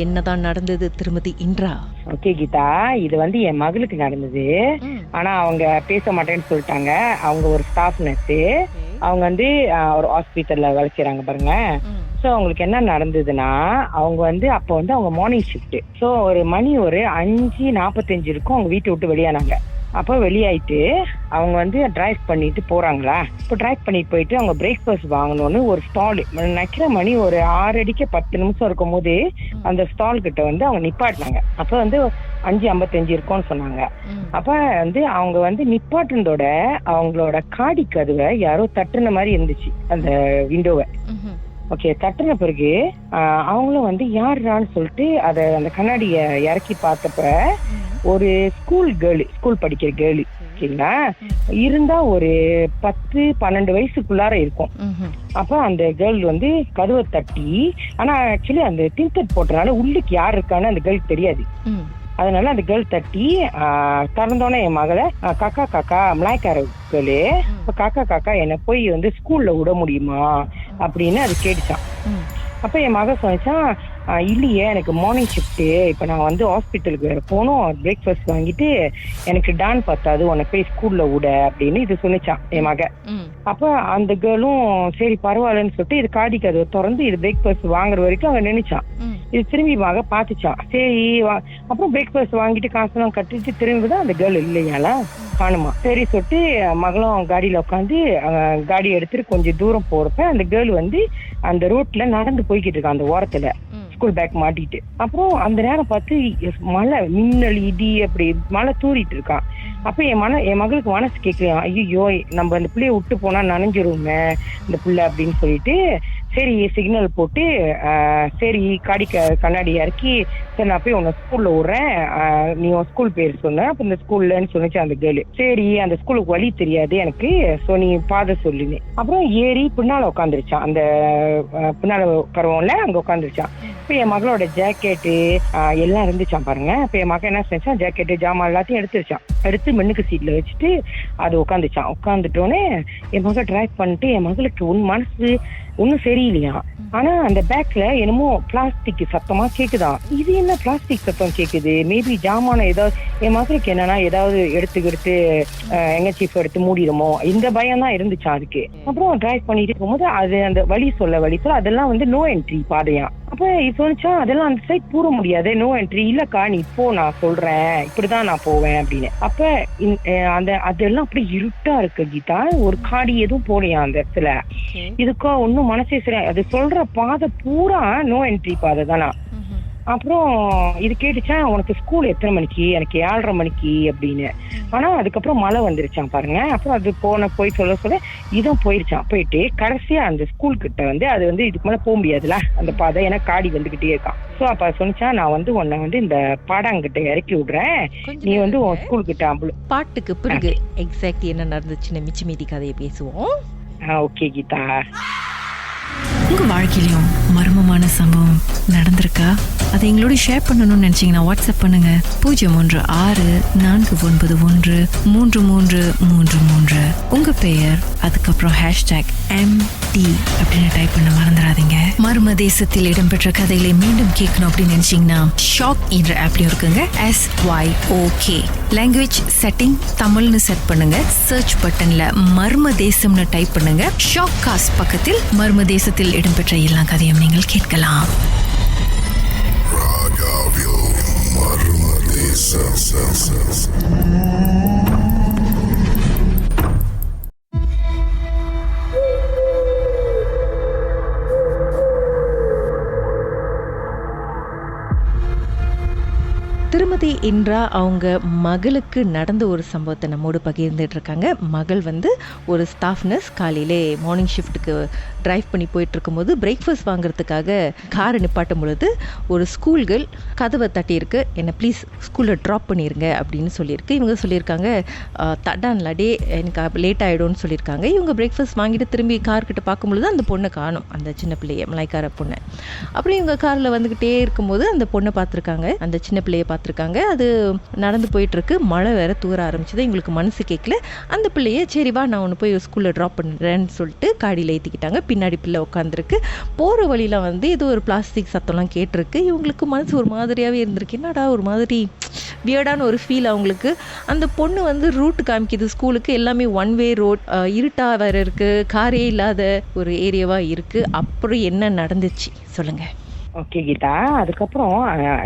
என்னதான் நடந்தது திருமதி இன்றா? ஓகே கீதா, இது என் மகளுக்கு நடந்தது. ஆனா அவங்க பேச மாட்டேன்னு சொல்லிட்டாங்க. அவங்க ஒரு ஸ்டாஃப் நர்ஸ். அவங்க ஒரு ஹாஸ்பிட்டல்ல வேலை செய்யறாங்க பாருங்க. ஸோ அவங்களுக்கு என்ன நடந்ததுன்னா, அவங்க அப்போ அவங்க மார்னிங் ஷிஃப்ட். ஸோ ஒரு மணி ஒரு 5:45 இருக்கும் அவங்க வீட்டை விட்டு வெளியானாங்க. அப்போ வெளியாயிட்டு அவங்க டிரைவ் பண்ணிட்டு போறாங்களா. இப்போ டிரைவ் பண்ணிட்டு போயிட்டு அவங்க பிரேக்ஃபாஸ்ட் வாங்கணும்னு ஒரு ஸ்டால் நிக்கிற மணி ஒரு 6:30 10 நிமிஷம் இருக்கும் போது அந்த ஸ்டால் கிட்ட அவங்க நிப்பாட்டினாங்க. அப்போ 5:55 இருக்கும்னு சொன்னாங்க. அப்ப அவங்க நிப்பாட்டினதோட அவங்களோட காடி கதவை யாரோ தட்டுன மாதிரி இருந்துச்சு அந்த விண்டோவை. ஓகே, தட்டுன பிறகு அவங்களும் யாருன்னு சொல்லிட்டு அதை அந்த கண்ணாடிய இறக்கி பார்த்தப்ப ஒரு ஸ்கூல் படிக்கிற கேர்ளு, ஓகேங்களா, இருந்தா ஒரு 10-12 வயசுக்குள்ளார இருக்கும். அப்ப அந்த கேர்ள் கதவை தட்டி, ஆனா ஆக்சுவலி அந்த டின்டட் போட்டனால உள்ளுக்கு யார் இருக்கான்னு அந்த கேர்ளுக்கு தெரியாது. அதனால அந்த கேர்ள் தட்டி திறந்தோன்னே என் மகளை காக்கா காக்கா மலாய்க்கார கேர்ளு, இப்ப காக்கா காக்கா என்ன போய் ஸ்கூல்ல விட முடியுமா அப்படின்னு அது கேட்டுச்சான். அப்ப என் மக சொன்னான், இல்லையே எனக்கு மார்னிங் ஷிஃப்ட், இப்ப நான் ஹாஸ்பிட்டலுக்கு வேற போகணும், பிரேக்ஃபாஸ்ட் வாங்கிட்டு எனக்கு டான் பார்த்தாது உன்னை போய் ஸ்கூல்ல விட அப்படின்னு இது சொன்னிச்சான் என் மக. அப்ப அந்த கேர்ளும் சரி பரவாயில்லன்னு சொல்லிட்டு இது காடி கதவை திறந்து இது பிரேக்ஃபாஸ்ட் வாங்குற வரைக்கும் அவன் நினைச்சான். இது திரும்பி மக பாத்துச்சான். சரி அப்புறம் பிரேக்ஃபாஸ்ட் வாங்கிட்டு காசெல்லாம் கட்டிட்டு திரும்பிதான் அந்த கேர்ள் இல்லையால காணுமா. சரி சொல்லிட்டு மகளும் காடியில உட்காந்து காடி எடுத்துட்டு கொஞ்சம் தூரம் போறப்ப அந்த கேர்ள் அந்த ரோட்ல நடந்து போய்கிட்டு இருக்கான் அந்த ஓரத்துல ஸ்கூல் பேக் மாட்டிட்டு. அப்புறம் அந்த நேரம் பார்த்து மழை, மின்னல், இடி, அப்படி மழை தூரிட்டு இருக்கான். அப்ப என் மகளுக்கு மனசு கேட்கலாம், ஐயோ நம்ம அந்த பிள்ளைய விட்டு போனா நனைஞ்சிருமே இந்த பிள்ளை அப்படின்னு சொல்லிட்டு சரி சிக்னல் போட்டு சரி கண்ணாடி இறக்கி சரி நான் போய் உன்னை ஸ்கூல்ல விடுறேன், நீ உன் ஸ்கூல் பேர் சொன்ன. அப்ப இந்த ஸ்கூல்லன்னு சொன்னிச்சு அந்த கேர்ளு. சரி அந்த ஸ்கூலுக்கு வழி தெரியாது எனக்கு, சோ நீ பாத சொல்லுன்னு. அப்புறம் ஏறி பின்னால உட்காந்துருச்சான், அந்த பின்னால பருவம்ல அங்க உட்காந்துருச்சான். இப்ப என் மகளோட ஜாக்கெட்டு எல்லாம் இருந்துச்சான் பாருங்க. இப்ப என் மகன் என்ன செஞ்சான், ஜாக்கெட்டு ஜாமான் எல்லாத்தையும் எடுத்துருச்சான். எடுத்து மின்னுக்கு சீட்ல வச்சுட்டு அது உட்காந்துச்சான். உட்காந்துட்டோன்னே என் மகள் டிரைவ் பண்ணிட்டு என் மகளுக்கு மனசு ஒன்னும் சரியில்லையா. ஆனா அந்த பேக்ல என்னமோ பிளாஸ்டிக் சத்தமா கேக்குதான். இது என்ன பிளாஸ்டிக் சத்தம் கேக்குது, மேபி ஜாமான ஏதாவது என் மகளுக்கு என்னன்னா ஏதாவது எடுத்து எங்க சீஃப் எடுத்து மூடிடுமோ இந்த பயம் தான் இருந்துச்சா அதுக்கு. அப்புறம் டிரைவ் பண்ணிட்டு போகும்போது அது அந்த வழி சொல்ல அதெல்லாம் நோ என்ட்ரி பாதையா. அப்ப சொன்னிச்சா அதெல்லாம் அந்த சைட் பூர முடியாது, நோ என்ட்ரி இல்லக்கா நீ இப்போ நான் சொல்றேன் இப்படிதான் நான் போவேன் அப்படின்னு. அப்ப அதெல்லாம் அப்படி இருட்டா இருக்கு கீதா, ஒரு காடி எதுவும் போலையா அந்த இடத்துல. இதுக்கா ஒன்னும் மனசே சரி, அது சொல்ற பாதை பூரா நோ என்ட்ரி பாதை தானா. அப்புறம் இது கேட்டுச்சா உனக்கு ஸ்கூல் எத்தனை மணிக்கு, எனக்கு 7:30 மணிக்கு அப்படின்னு. ஆனா அதுக்கப்புறம் மழை வந்துருச்சான் பாருங்க. அப்புறம் அது போய் சொல்ல இதான் போயிருச்சான். போயிட்டு கடைசியா அந்த ஸ்கூல் கிட்ட அது இதுக்கு மேல போக முடியாதுல அந்த பாதை, ஏன்னா காடி வந்துகிட்டே இருக்கான். சோ அப்ப சொன்னிச்சா நான் உன்னை இந்த பாடாங்கிட்ட இறக்கி விடுறேன், நீ உன் ஸ்கூல் கிட்ட. பாட்டுக்கு பிறகு எக்ஸாக்ட் என்ன நடந்துச்சுன்னு மிச்ச மீதி கதையை பேசுவோம். ஓகே கீதா. உங்க வாழ்க்கையிலும் மர்மமான சம்பவம் நடந்திருக்கா? அதை எங்களோட ஷேர் பண்ணணும்னு நினைச்சீங்கன்னா வாட்ஸ்அப் பண்ணுங்க 016-491-3333. உங்க பெயர் அதுக்கப்புறம் #MD அப்படின்னு டைப் பண்ண மறந்துடாதீங்க. மர்ம தேசத்தில் இடம்பெற்ற கதைகளை மீண்டும் கேட்கணும் அப்படின்னு நினைச்சீங்கன்னா ஷாக் என்ற ஆப்லயும் இருக்குங்க. SYOK லாங்குவேஜ் செட்டிங் தமிழ்னு செட் பண்ணுங்க. சர்ச் பட்டன்ல மர்ம தேசம்னு டைப் பண்ணுங்க. ஷாக் காஸ்ட் பக்கத்தில் மர்ம தேசத்தில் இடம்பெற்ற எல்லா கதையும் நீங்கள் கேட்கலாம். திருமதி இன்றா அவங்க மகளுக்கு நடந்த ஒரு சம்பவத்தை நம்மோடு பகிர்ந்துட்டு இருக்காங்க. மகள் ஒரு ஸ்டாஃப் நர்ஸ். காலையிலே மார்னிங் ஷிஃப்ட்டுக்கு டிரைவ் பண்ணி போயிட்டு இருக்கும்போது பிரேக்ஃபாஸ்ட் வாங்குறதுக்காக காரை நிப்பாட்டும் பொழுது ஒரு ஸ்கூல் கேர்ள் கதவை தட்டியிருக்கு, என்னை ப்ளீஸ் ஸ்கூலில் ட்ராப் பண்ணிடுங்க அப்படின்னு சொல்லியிருக்கு. இவங்க சொல்லியிருக்காங்க தட்டான்ல டே எனக்கு லேட் ஆகிடும்னு சொல்லியிருக்காங்க. இவங்க பிரேக்ஃபாஸ்ட் வாங்கிட்டு திரும்பி கார்கிட்ட பார்க்கும்பொழுது அந்த பொண்ணை காணும், அந்த சின்ன பிள்ளைய மலாய்க்கார பொண்ணை. அப்புறம் இவங்க காரில் வந்துக்கிட்டே இருக்கும்போது அந்த பொண்ணை பார்த்துருக்காங்க, அந்த சின்ன பிள்ளையை பார்த்துருக்காங்க. அது நடந்து போயிட்டுருக்கு. மழை வேற தூர ஆரம்பிச்சது. எங்களுக்கு மனசு கேட்கல. அந்த பிள்ளைய சரி வா நான் ஒன்று போய் ஸ்கூலில் ட்ராப் பண்ணுறேன்னு சொல்லிட்டு காடியில் ஏற்றிக்கிட்டாங்க. பின்னாடி பிள்ளை உட்காந்துருக்கு. போகிற வழியில் வந்து ஏதோ ஒரு பிளாஸ்டிக் சத்தம்லாம் கேட்டிருக்கு. இவங்களுக்கு மனசு ஒரு மாதிரியாகவே இருந்திருக்கு. என்னடா ஒரு மாதிரி வியர்டான ஒரு ஃபீல் அவங்களுக்கு. அந்த பொண்ணு வந்து ரூட் காமிக்குது ஸ்கூலுக்கு. எல்லாமே ஒன் வே ரோட், இருட்டா வேற இருக்குது, காரே இல்லாத ஒரு ஏரியாவாக இருக்குது. அப்புறம் என்ன நடந்துச்சு சொல்லுங்க. ஓகே கீதா, அதுக்கப்புறம்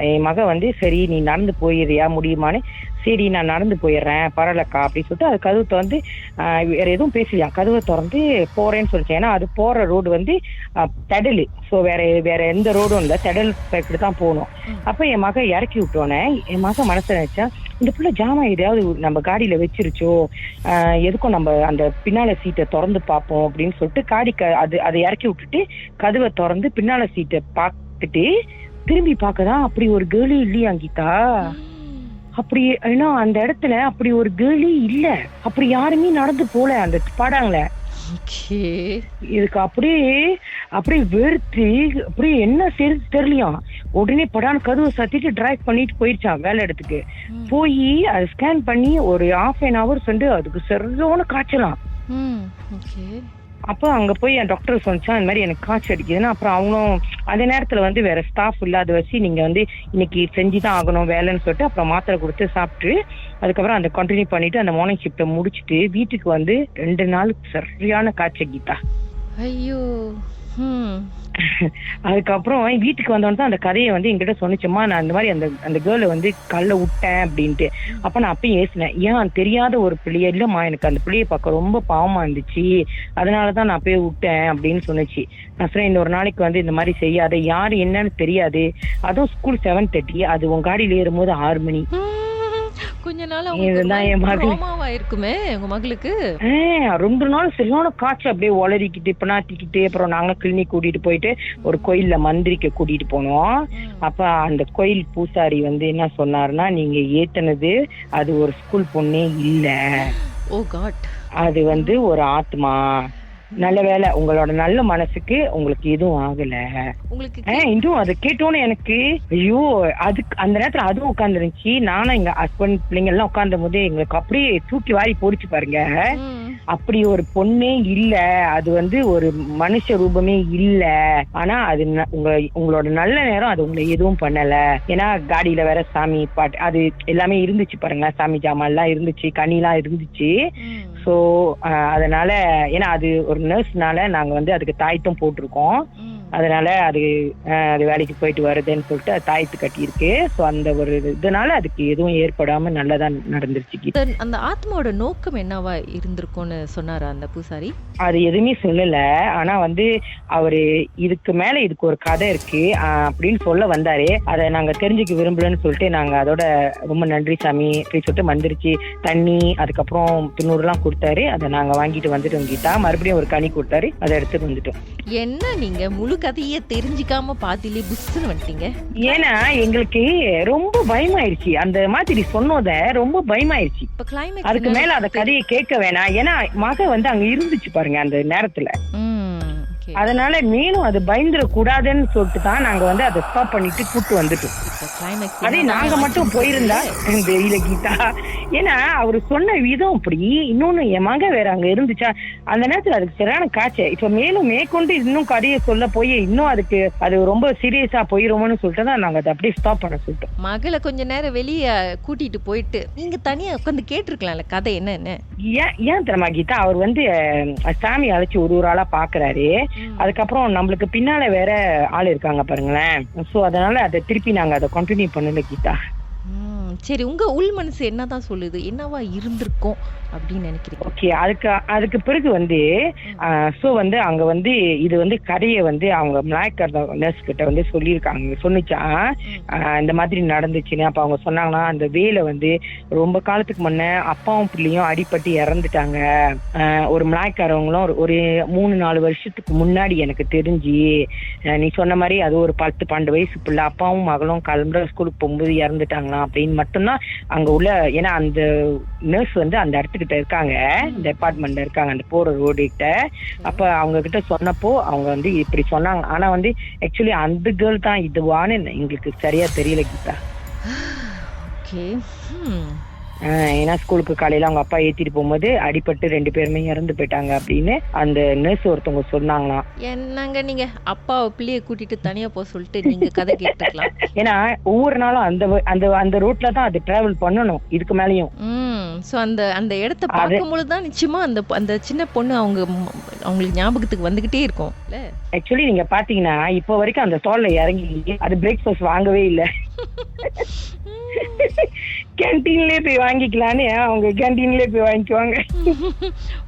என் மக வந்து சரி நீ நடந்து போயிடுறியா முடியுமான்னு, சரி நான் நடந்து போயிடுறேன் பரவாயில்லக்கா அப்படின்னு சொல்லிட்டு அது கதவை திறந்து வேற எதுவும் பேசலையா, கதவை திறந்து போறேன்னு சொல்லிச்சேன். ஏன்னா அது போற ரோடு வந்து தடல், ஸோ வேற எந்த ரோடும் இல்லை, தடல் சைக்கிள் தான் போகணும். அப்ப என் மக இறக்கி விட்டோன்னே என் மக மனசு நினைச்சா இந்த பிள்ளை ஜாமான் எதையாவது நம்ம காடியில வச்சிருச்சோ, எதுக்கும் நம்ம அந்த பின்னால சீட்டை திறந்து பார்ப்போம் அப்படின்னு சொல்லிட்டு அதை இறக்கி விட்டுட்டு கதவை திறந்து பின்னால சீட்டை பார்த்துட்டு திரும்பி பார்க்கதான் அப்படி ஒரு கேர்ளே இல்லையா கீதா. அப்படி ஏன்னா அந்த இடத்துல அப்படி ஒரு கேர்ளே இல்ல, அப்படி யாருமே நடந்து போல அந்த பாடாங்கள. இதுக்கு அப்படியே வெறுத்து அப்படியே என்ன செய்யறது தெரியலையாம். உடனே படான்னு கதவை சாத்திட்டு டிரைவ் பண்ணிட்டு போயிடுச்சான் வேலை இடத்துக்கு. போய் அதை ஸ்கேன் பண்ணி ஒரு 1/2 hour வந்து அதுக்கு சரியான காய்ச்சலாம். அப்போ அங்க போய் என் டாக்டர் சொன்னா இந்த மாதிரி எனக்கு காய்ச்சல் அடிக்குதுன்னா, அப்புறம் அவங்களும் அந்த நேரத்துல வந்து வேற ஸ்டாஃப் இல்லாத வச்சு நீங்க வந்து இன்னைக்கு செஞ்சுதான் ஆகணும் வேலைன்னு சொல்லிட்டு அப்புறம் மாத்திரை கொடுத்து சாப்பிட்டு அதுக்கப்புறம் அந்த கண்டினியூ பண்ணிட்டு அந்த மார்னிங் ஷிஃப்ட்டை முடிச்சுட்டு வீட்டுக்கு வந்து 2 நாளுக்கு சரியான காய்ச்சல் கீதா. ஐயோ. அதுக்கப்புறம் வீட்டுக்கு வந்தோன்னு தான் அந்த கதையை வந்து என்கிட்ட சொன்னிச்சம்மா, நான் இந்த மாதிரி அந்த கேர்ளை வந்து கல்ல விட்டேன் அப்படின்ட்டு. அப்ப நான் அப்பயும் ஏசினேன், ஏன் தெரியாத ஒரு பிள்ளைய இல்லம்மா, எனக்கு அந்த பிள்ளையை பார்க்க ரொம்ப பாவமா இருந்துச்சு, அதனாலதான் நான் போய் விட்டேன் அப்படின்னு சொன்னிச்சு. நான் சொன்னேன் இந்த ஒரு நாளைக்கு வந்து இந்த மாதிரி செய்யாத, யாரு என்னன்னு தெரியாது, அதுவும் ஸ்கூல் 7:30, அது உன் காடியில ஏறும்போது 6 மணி. கொஞ்ச நாள் இருக்குமே உங்க மகளுக்கு. 2 நாள் சரியான காய்ச்சல் அப்படியே ஒளறிக்கிட்டு பினாத்திக்கிட்டு அப்புறம் நாங்க கிளினிக் கூட்டிட்டு போயிட்டு ஒரு கோயில்ல மந்திரிக்க கூட்டிட்டு போனோம். அப்ப அந்த கோயில் பூசாரி வந்து என்ன சொன்னாருன்னா, நீங்க ஏத்தனது அது ஒரு ஸ்கூல் பொண்ணே இல்ல, ஓ காட், அது வந்து ஒரு ஆத்மா. நல்ல வேலை உங்களோட நல்ல மனசுக்கு உங்களுக்கு எதுவும் ஆகல. இன்னும் அதை கேட்டோன்னு எனக்கு ஐயோ, அதுக்கு அந்த நேரத்துல அதுவும் உட்கார்ந்து இருந்துச்சு. நானும் எங்க ஹஸ்பண்ட் பிள்ளைங்க எல்லாம் உட்கார்ந்த போது எங்களுக்கு அப்படியே தூக்கி வாரி போடிச்சு பாருங்க. அப்படி ஒரு பொண்ணே இல்ல, அது வந்து ஒரு மனுஷ ரூபமே இல்ல. ஆனா அது உங்களோட நல்ல நேரம் அது உங்களை எதுவும் பண்ணல. ஏன்னா காடியில வேற சாமி பாட்டு அது எல்லாமே இருந்துச்சு பாருங்க, சாமி ஜாமான் எல்லாம் இருந்துச்சு, கனிலாம் இருந்துச்சு. ஸோ அதனால ஏன்னா அது ஒரு நர்ஸ்னால நாங்க வந்து அதுக்கு தாய்த்தம் போட்டிருக்கோம். அதனால அது வேலைக்கு போயிட்டு வருதுன்னு சொல்லிட்டு அது தாயத்து கட்டியிருக்கு. ஸோ அந்த ஒரு இதனால அதுக்கு எதுவும் ஏற்படாம நல்லதா நடந்துருச்சு. அந்த ஆத்மாவோட நோக்கம் என்னவா இருந்திருக்கும்னு சொன்னாரா அந்த பூசாரி? அது எதுவுமே சொல்லல. ஆனா வந்து அவரு இதுக்கு மேல இதுக்கு ஒரு கதை இருக்கு அப்படின்னு சொல்ல வந்தாரு. அதை நாங்க தெரிஞ்சுக்க விரும்பலன்னு சொல்லிட்டு நாங்க அதோட ரொம்ப நன்றி சாமி அப்படின்னு சொல்லிட்டு மந்திரிச்சு தண்ணி அதுக்கப்புறம் 300 கொடுத்தாரு. அதை நாங்க வாங்கிட்டு வந்துட்டோம் கீதா. மறுபடியும் ஒரு கனி கொடுத்தாரு, அதை எடுத்துட்டு வந்துட்டோம். என்ன நீங்க முழு கதையே தெரிஞ்சுக்காம பாத்திலே புஷ்னு வந்துட்டீங்க? ஏன்னா எங்களுக்கு ரொம்ப பயமாயிருச்சு, அந்த மாதிரி சொன்னோத ரொம்ப பயமாயிருச்சு. அதுக்கு மேல அந்த கதையை கேட்க வேணாம். ஏன்னா மக வந்து அங்க இருந்துச்சு பாருங்க அந்த நேரத்துல. அதனால மேலும் அது பயந்துட கூடாதுன்னு சொல்லிட்டு தான் நாங்க வந்து அதை ஸ்டாப் பண்ணிட்டு கூட்டு வந்துட்டோம். அதே நாங்க மட்டும் போயிருந்தா தெரியல கீதா. ஏன்னா அவரு சொன்ன விதம் அப்படி. இன்னொன்னு என் மக வேற அங்க இருந்துச்சா, அந்த நேரத்துல அதுக்கு சரியான காய்ச்சல். இப்ப மேலும் மேற்கொண்டு இன்னும் கதையை சொல்ல போய் இன்னும் அதுக்கு அது ரொம்ப சீரியஸா போயிருமோன்னு சொல்லிட்டு தான் நாங்க அதை அப்படியே ஸ்டாப் பண்ண சொல்லிட்டோம். மகளை கொஞ்ச நேரம் வெளியே கூட்டிட்டு போயிட்டு நீங்க தனியா உட்காந்து கேட்டிருக்கலாம்ல கதை என்னன்னு. ஏன் தெரியுமா கீதா, அவர் வந்து சாமி அழைச்சு ஒரு ஆளா பாக்குறாரு. அதுக்கப்புறம் நம்மளுக்கு பின்னால வேற ஆள் இருக்காங்க பாருங்களேன். சோ அதனால அதை திருப்பி நாங்க அதை கண்டினியூ பண்ணல கீதா. சரி, உங்க உள் மனசு என்னதான் சொல்லுது, என்னவா இருந்திருக்கும் அப்படின்னு நினைக்கிறீங்க? ஓகே, அதுக்கு பிறகு வந்து சோ வந்து அங்க வந்து இது வந்து கதையை வந்து அவங்க மலாய்க்கார் நர்ஸ் கிட்ட வந்து சொல்லியிருக்காங்க. சொன்னிச்சா இந்த மாதிரி நடந்துச்சுன்னு. அப்ப அவங்க சொன்னாங்கன்னா அந்த வேலை வந்து ரொம்ப காலத்துக்கு முன்ன அப்பாவும் பிள்ளையும் அடிபட்டு இறந்துட்டாங்க. ஒரு மலாய்க்காரவங்களும் ஒரு 3-4 வருஷத்துக்கு முன்னாடி எனக்கு தெரிஞ்சு நீ சொன்ன மாதிரி அது ஒரு 10-12 வயசு பிள்ளை, அப்பாவும் மகளும் கிளம்புற ஸ்கூலுக்கு போகும்போது இறந்துட்டாங்களாம் அப்படின்னு மட்டும்தான் அங்க உள்ள. ஏன்னா அந்த நர்ஸ் வந்து அந்த இடத்துக்கிட்ட இருக்காங்க, இந்த அபார்ட்மெண்ட்ல இருக்காங்க, அந்த போற ரோடு கிட்ட. அப்ப அவங்க கிட்ட சொன்னப்போ அவங்க வந்து இப்படி சொன்னாங்க. ஆனா வந்து ஆக்சுவலி அந்த கேர்ள் தான் இதுவான்னு எங்களுக்கு சரியா தெரியல கீதா. ஓகே. ஏன்னா ஸ்கூலுக்கு காலையில அவங்க அப்பா ஏத்திட்டு போகும்போது அடிபட்டு 2 பேருமே இறந்து போயிட்டாங்க அப்படின்னு அந்த நர்ஸ் ஒருத்தவங்க சொன்னாங்களாம். என்னங்க நீங்க அப்பாவை பிள்ளைய கூட்டிட்டு தனியா போக சொல்லிட்டு நீங்க கதை கேட்டுக்கலாம். ஏன்னா ஒவ்வொரு நாளும் அந்த அந்த அந்த ரூட்ல தான் அது டிராவல் பண்ணணும் இதுக்கு மேலயும். சோ அந்த அந்த இடத்தை பார்க்கும்போது தான் நிச்சயமா அந்த அந்த சின்ன பொண்ணு அவங்களுக்கு ஞாபகத்துக்கு வந்துகிட்டே இருக்கும். ஆக்சுவலி நீங்க பாத்தீங்கன்னா இப்போ வரைக்கும் அந்த ஸ்டால்ல இறங்கி அது பிரேக்ஃபாஸ்ட் வாங்கவே இல்லை. கேன்டீன்லயே போய் வாங்கிக்கலான்னு அவங்க கேன்டீன்லயே போய் வாங்கிக்குவாங்க.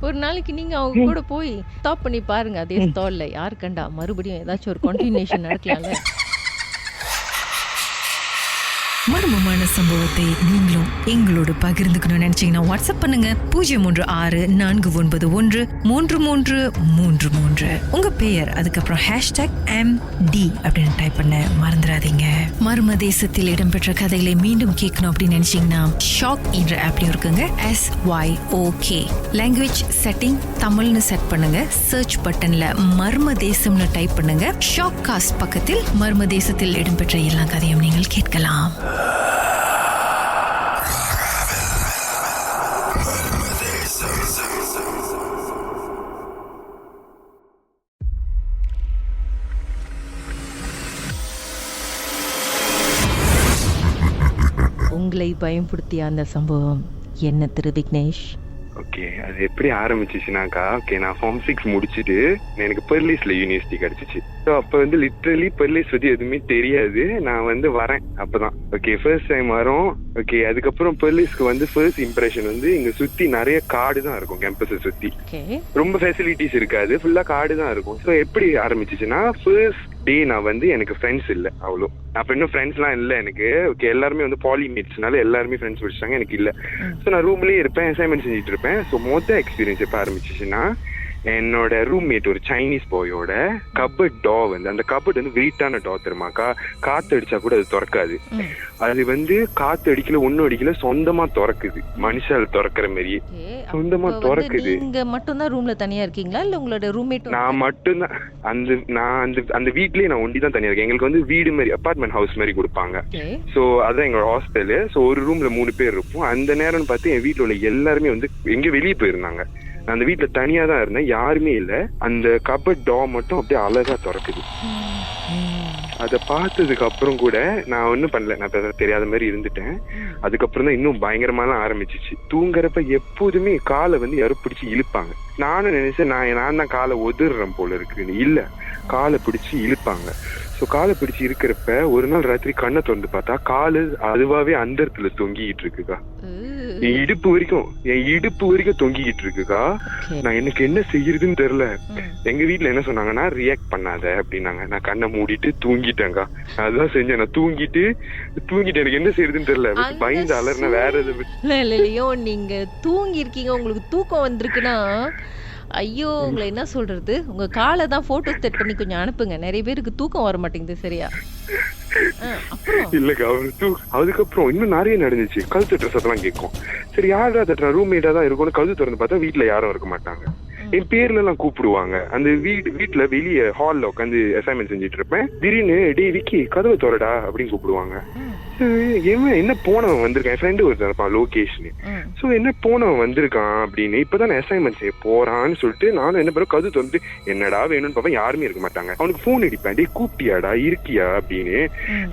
ஒரு நாளைக்கு நீங்க அவங்க கூட போய் ஸ்டாப் பண்ணி பாருங்க அதே ஸ்டால்ல. யாரு கண்டா மறுபடியும் ஏதாச்சும் ஒரு கண்டினியூஷன் நடக்கலாம்ல. மர்மமான சம்பவத்தை நீங்களும் எங்களோடு பகிர்ந்துக்கணும்னு நினைச்சீங்கன்னா வாட்ஸ்அப் பண்ணுங்க 0364333333. உங்க பெயர் அதுக்கப்புறம் #MD அப்படின்னு டைப் பண்ண மறந்துடாதீங்க. மர்ம தேசத்தில் இடம்பெற்ற கதைகளை மீண்டும் கேட்கணும் அப்படின்னு நினைச்சீங்கன்னா ஷாக் என்ற ஆப்லயும் இருக்குங்க. SYOK லாங்குவேஜ் செட்டிங் தமிழ்னு செட் பண்ணுங்க. சர்ச் பட்டன்ல மர்ம தேசம்னு டைப் பண்ணுங்க. ஷாக் காஸ்ட் பக்கத்தில் மர்ம தேசத்தில் இடம்பெற்ற எல்லா கதையும் நீங்கள் கேட்கலாம். உங்களை பயன்படுத்திய அந்த சம்பவம் என்ன திரு விக்னேஷ்? ஓகே, அது எப்படி ஆரம்பிச்சிச்சுனாக்கா, நான் ஃபார்ம் 6 முடிச்சுட்டு எனக்கு பெர்லிஸ்ல யூனிவர்சிட்டி கிடைச்சிச்சு. ஸோ அப்போ லிட்ரலி பெர்லிஸ் பத்தி எதுவுமே தெரியாது. நான் வரேன் அப்பதான். ஃபர்ஸ்ட் டைம் வரோம். அதுக்கப்புறம் பெர்லிஸ்க்கு ஃபர்ஸ்ட் இம்ப்ரெஷன் இங்க சுத்தி நிறைய காடு தான் இருக்கும். கேம்பஸை சுத்தி ரொம்ப ஃபெசிலிட்டிஸ் இருக்காது, ஃபுல்லா காடு தான் இருக்கும். ஸோ எப்படி ஆரம்பிச்சிச்சுன்னா, ஃபர்ஸ்ட் டே நான் எனக்கு ஃப்ரெண்ட்ஸ் இல்லை அவ்வளோ. அப்ப இன்னும் ஃப்ரெண்ட்ஸ்லாம் இல்லை எனக்கு. எல்லாருமே பாலிமேட்ஸ்னால எல்லாருமே ஃப்ரெண்ட்ஸ் பிடிச்சாங்க, எனக்கு இல்லை. ஸோ நான் ரூம்லயே இருப்பேன், அசைன்மெண்ட் செஞ்சுட்டு இருப்பேன். ஸோ மொத்த எக்ஸ்பீரியன்ஸ் எப்போ ஆரம்பிச்சிச்சுன்னா, என்னோட ரூம்மேட் ஒரு சைனீஸ் பாயோட கபட் டா அந்த கபட் வெயிட்டான டா தெரியுமாக்கா, காத்து அடிச்சா கூட அது திறக்காது. அது காத்து அடிக்கல, ஒன்னும் அடிக்கல, சொந்தமா திறக்குது. மனுஷால திறக்கிற மாதிரியே சொந்தமா திறக்குது. நீங்க மட்டும் தான் ரூம்ல தனியா இருக்கீங்களா இல்ல உங்களோட ரூம்மேட்? நான் மட்டும்தான். அந்த வீட்லயே நான் ஒண்டி தான் தனியா இருக்கேன். எங்களுக்கு வீடு மாதிரி அபார்ட்மெண்ட் ஹவுஸ் மாதிரி கொடுப்பாங்க. சோ அதான் எங்களோட ஹாஸ்டலு. சோ ஒரு ரூம்ல 3 பேர் இருப்போம். அந்த நேரம்னு பார்த்து என் வீட்டுல உள்ள எல்லாருமே எங்க வெளியே போயிருந்தாங்க. நான் அந்த வீட்டுல தனியா தான் இருந்தேன், யாருமே இல்ல. அந்த கபட் டா மட்டும் அப்படியே அழகா திறக்குது. அதை பார்த்ததுக்கு அப்புறம் கூட நான் ஒன்னும் பண்ணல, நான் தெரியாத மாதிரி இருந்துட்டேன். அதுக்கப்புறம் தான் இன்னும் பயங்கரமாலாம் ஆரம்பிச்சிச்சு. தூங்குறப்ப எப்போதுமே காலை யாரும் பிடிச்சி இழுப்பாங்க. நானும் நினைச்சேன் நான் தான் காலை ஒதுறேன் போல இருக்குன்னு. இல்ல, காலை பிடிச்சி இழுப்பாங்க. ஸோ காலை பிடிச்சி இருக்கிறப்ப ஒரு நாள் ராத்திரி கண்ணை திறந்து பார்த்தா காலு அதுவாவே அந்த இடத்துல தொங்கிட்டு இருக்குக்கா. என் இடுப்பு வரைக்கும் தொங்கிக்கிட்டு இருக்குக்கா. நான் எனக்கு என்ன செய்யறதுன்னு தெரியல. எங்க வீட்டுல என்ன சொன்னாங்கன்னா, ரியாக்ட் பண்ணாத அப்படின்னாங்க. நான் கண்ணை மூடிட்டு தூங்கிட்டேங்க்கா. அதுதான் செஞ்சேன். நான் தூங்கிட்டு எனக்கு என்ன செய்யறதுன்னு தெரியல. பயந்து அலர்னா வேற எதுவும். நீங்க தூங்கி இருக்கீங்க, உங்களுக்கு தூக்கம் வந்திருக்குன்னா ஐயோ உங்களை என்ன சொல்றது, உங்க காலை தான் போட்டோ செட் பண்ணி கொஞ்சம் அனுப்புங்க. நிறைய பேருக்கு தூக்கம் வர மாட்டேங்குது சரியா. இல்லக்கா, அதுக்கப்புறம் இன்னும் நிறைய நடந்துச்சு. கழுத்து ட்ரெஸ் அதெல்லாம் கேட்கும். சரி யாரா தட்டுறா, ரூம்மேட்டா தான் இருக்கும்னு கழுத்து திறந்து பார்த்தா வீட்டுல யாரும் இருக்க மாட்டாங்க. என் பேர்ல எல்லாம் கூப்பிடுவாங்க. அந்த வீட்டுல வெளியே ஹால்ல உட்காந்து அசைன்மெண்ட் செஞ்சுட்டு இருப்பேன். திடீர்னு டே விக்கி கதவை திறடா அப்படின்னு கூப்பிடுவாங்க. என்ன போனவன் வந்திருக்கான், என் ஃப்ரெண்டு ஒருத்தர் இருப்பான் லோகேஷ்னு. சோ என்ன போனவன் வந்திருக்கான் அப்படின்னு இப்பதான் அசைன்மெண்ட் செய்ய போறான்னு சொல்லிட்டு நானும் என்ன பண்ண கது திறந்து என்னடா வேணும்னு பார்ப்பேன், யாருமே இருக்க மாட்டாங்க. அவனுக்கு போன் அடிப்பேன், டே கூப்பிட்டியாடா இருக்கியா அப்படின்னு.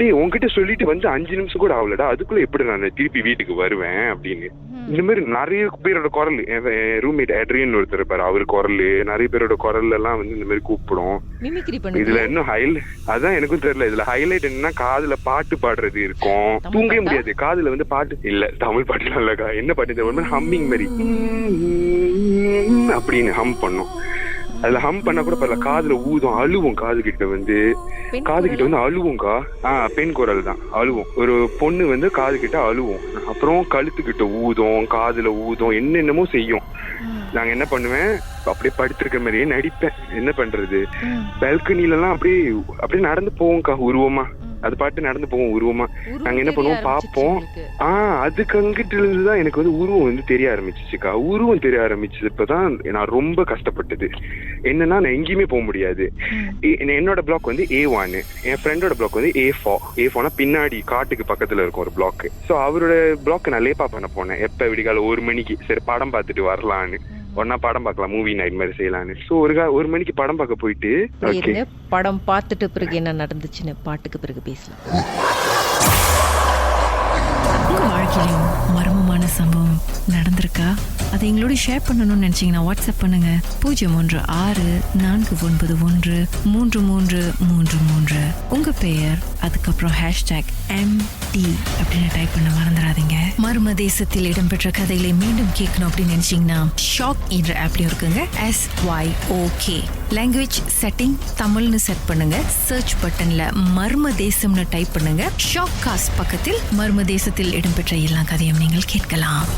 டே உன்கிட்ட சொல்லிட்டு 5 நிமிஷம் கூட ஆகலடா, அதுக்குள்ள எப்படி நான் திருப்பி வீட்டுக்கு வருவேன் அப்படின்னு. இந்த மாதிரி நிறைய பேரோட குரல், ரூம்மேட் ஏட்ரியன் ஒருத்தர் இருப்பாரு, அவரு குரல், நிறைய பேரோட குரல் எல்லாம் இந்த மாதிரி கூப்பிடும். இதுல இன்னும் அதான் எனக்கும் தெரியல. இதுல ஹைலைட் என்னன்னா, காதுல பாட்டு பாடுறது இருக்கும். தூங்கவே முடியாது, காதுல பாட்டு இல்ல, தமிழ் பாட்டு இல்லக்கா. என்ன பாட்டு, ஹம்மிங் மாதிரி அப்படின்னு ஹம் பண்ணும். அதுல ஹம் பண்ணா கூட பரவாயில்ல, காதுல ஊதும், அழுவும். காது கிட்ட அழுவும்க்கா. பெண் குரல் தான், அழுவும். ஒரு பொண்ணு காது கிட்ட அழுவும். அப்புறம் கழுத்துக்கிட்ட ஊதும், காதுல ஊதும், என்னென்னமோ செய்யும். நாங்க என்ன பண்ணுவேன், அப்படியே படுத்திருக்க மாதிரியே நடிப்பேன். என்ன பண்றது, பால்கனில எல்லாம் அப்படியே நடந்து போவோம்க்கா உருவமா. அது பாட்டு நடந்து போவோம் உருவமா. நாங்க என்ன பண்ணுவோம் பார்ப்போம். அதுக்கு அங்கிட்டு இருந்துதான் எனக்கு வந்து உருவம் வந்து தெரிய ஆரம்பிச்சிச்சுக்கா. உருவம் தெரிய ஆரம்பிச்சது இப்பதான் நான் ரொம்ப கஷ்டப்பட்டது. என்னன்னா நான் எங்கேயுமே போக முடியாது. என்னோட பிளாக் வந்து A1, என் ஃப்ரெண்டோட பிளாக் வந்து A4. A4னா பின்னாடி காட்டுக்கு பக்கத்துல இருக்கும் ஒரு பிளாக். ஸோ அவரோட பிளாக் நான் லேப்பா பண்ண போனேன். எப்ப விடிகால 1 மணிக்கு சரி படம் பார்த்துட்டு வரலான்னு, ஒன்னா படம் பார்க்கலாம், மூவி நைட் மாதிரி செய்யலான்னு. ஸோ 1 மணிக்கு படம் பார்க்க போயிட்டு படம் பார்த்துட்டு பிறகு என்ன நடந்துச்சுன்னு பாட்டுக்கு பிறகு பேசலாம். உங்க வாழ்க்கையிலும் மர்மமான சம்பவம் நடந்திருக்கா? அதை எங்களோட ஷேர் பண்ணணும்னு நினைச்சீங்கன்னா வாட்ஸ்அப் பண்ணுங்க 016-493-3333. உங்க பெயர் அதுக்கப்புறம் #MD அப்படின்னு டைப் பண்ண மறந்துடாதீங்க. மர்ம தேசத்தில் இடம்பெற்ற கதைகளை மீண்டும் கேட்கணும் அப்படின்னு நினைச்சீங்கன்னா ஷாக் என்ற ஆப்லயும் இருக்குங்க. SYOK லாங்குவேஜ் செட்டிங் தமிழ்னு செட் பண்ணுங்க. சர்ச் பட்டன்ல மர்ம தேசம்னு டைப் பண்ணுங்க. ஷாக் காஸ்ட் பக்கத்தில் மர்ம தேசத்தில் இடம்பெற்ற எல்லா கதையும் நீங்கள் கேட்கலாம்.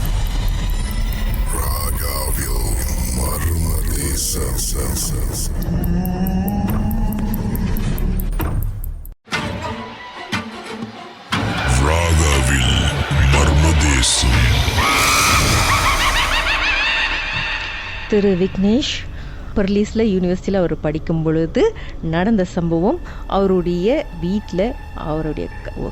திரு விக்னேஷ் பர்லீஸில் யூனிவர்சிட்டியில் அவர் படிக்கும் பொழுது நடந்த சம்பவம். அவருடைய வீட்டில் அவருடைய